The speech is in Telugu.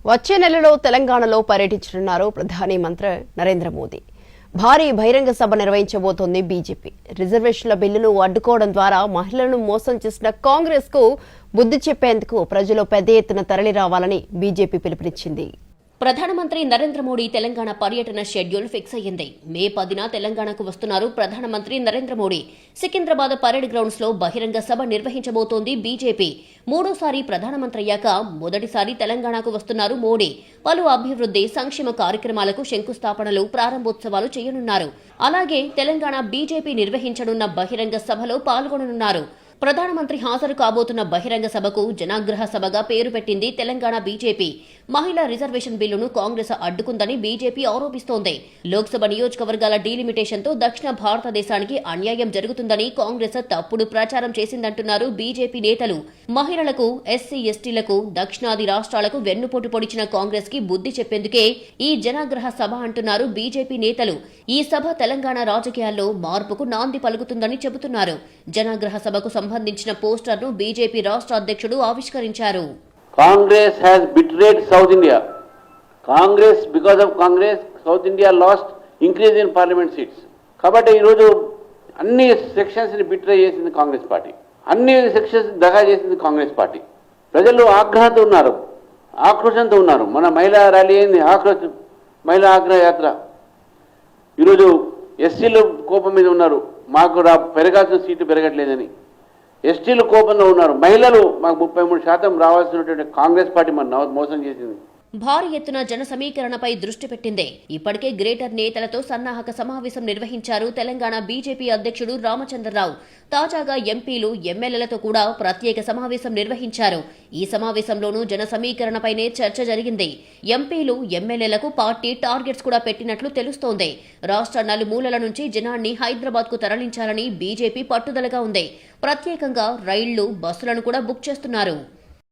వచ్చే నెలలో తెలంగాణలో పర్యటించనున్నారు ప్రధాని మంత్రి నరేంద్ర మోదీ. భారీ బహిరంగ సభ నిర్వహించబోతోంది బీజేపీ. రిజర్వేషన్ల బిల్లును అడ్డుకోవడం ద్వారా మహిళలను మోసం చేసిన కాంగ్రెస్ కు బుద్ధి చెప్పేందుకు ప్రజలు పెద్ద ఎత్తున తరలిరావాలని బీజేపీ పిలుపునిచ్చింది. ప్రధానమంత్రి నరేంద్ర మోడీ తెలంగాణ పర్యటన షెడ్యూల్ ఫిక్స్ అయ్యింది. మే 10న తెలంగాణకు వస్తున్నారు ప్రధానమంత్రి నరేంద్ర మోడీ. సికింద్రాబాద్ పరేడ్ గ్రౌండ్స్ లో బహిరంగ సభ నిర్వహించబోతోంది బీజేపీ. మూడోసారి ప్రధానమంత్రి అయ్యాక మొదటిసారి తెలంగాణకు వస్తున్నారు మోడీ. పలు అభివృద్ధి సంక్షేమ కార్యక్రమాలకు శంకుస్థాపనలు, ప్రారంభోత్సవాలు చేయనున్నారు. అలాగే తెలంగాణ బీజేపీ నిర్వహించనున్న బహిరంగ సభలో పాల్గొననున్నారు. ప్రధానమంత్రి హాజరు కాబోతున్న బహిరంగ సభకు జనాగ్రహ సభగా పేరు పెట్టింది తెలంగాణ బీజేపీ. మహిళా రిజర్వేషన్ బిల్లును కాంగ్రెస్ అడ్డుకుందని బీజేపీ ఆరోపిస్తోంది. లోక్సభ నియోజకవర్గాల డీలిమిటేషన్తో దక్షిణ భారతదేశానికి అన్యాయం జరుగుతుందని కాంగ్రెస్ తప్పుడు ప్రచారం చేసిందంటున్నారు బీజేపీ నేతలు. మహిళలకు, ఎస్సీ ఎస్టీలకు, దక్షిణాది రాష్ట్రాలకు వెన్నుపోటు పొడిచిన కాంగ్రెస్ కి బుద్ధి చెప్పేందుకే ఈ జనాగ్రహ సభ అంటున్నారు బీజేపీ నేతలు. ఈ సభ తెలంగాణ రాజకీయాల్లో మార్పుకు నాంది పలుకుతుందని చెబుతున్నారు. జనాగ్రహ సభకు సంబంధించిన పోస్టర్ను బీజేపీ రాష్ట్ర అధ్యక్షుడు ఆవిష్కరించారు. Congress has betrayed South India. Because of Congress, South India lost increase in parliament seats. కాబట్టి ఈరోజు అన్ని సెక్షన్స్ని బిట్రే చేసింది కాంగ్రెస్ పార్టీ, అన్ని సెక్షన్స్ దగా చేసింది కాంగ్రెస్ పార్టీ. ప్రజలు ఆక్రోశంతో ఉన్నారు. మన మహిళా ర్యాలీ అయింది, మహిళా ఆగ్రహ యాత్ర. ఈరోజు ఎస్సీలు కోపం మీద ఉన్నారు, మాకు పెరగాల్సిన సీటు పెరగట్లేదని. ఎస్టీలు కోపంలో ఉన్నారు. మహిళలు మాకు 33% రావాల్సినటువంటి కాంగ్రెస్ పార్టీ మన మోసం చేసింది. భారీ ఎత్తున జన సమీకరణపై దృష్టి పెట్టింది. ఇప్పటికే గ్రేటర్ నేతలతో సన్నాహక సమావేశం నిర్వహించారు తెలంగాణ బీజేపీ అధ్యక్షుడు రామచంద్రరావు. తాజాగా ఎంపీలు, ఎమ్మెల్యేలతో కూడా ప్రత్యేక సమావేశం నిర్వహించారు. ఈ సమావేశంలోనూ జన సమీకరణపైనే చర్చ జరిగింది. ఎంపీలు, ఎమ్మెల్యేలకు పార్టీ టార్గెట్స్ కూడా పెట్టినట్లు తెలుస్తోంది. రాష్ట్ర నలుమూలల నుంచి జనాన్ని హైదరాబాద్ కు తరలించాలని బీజేపీ పట్టుదలగా ఉంది. ప్రత్యేకంగా రైళ్లు, బస్సులను కూడా బుక్ చేస్తున్నారు.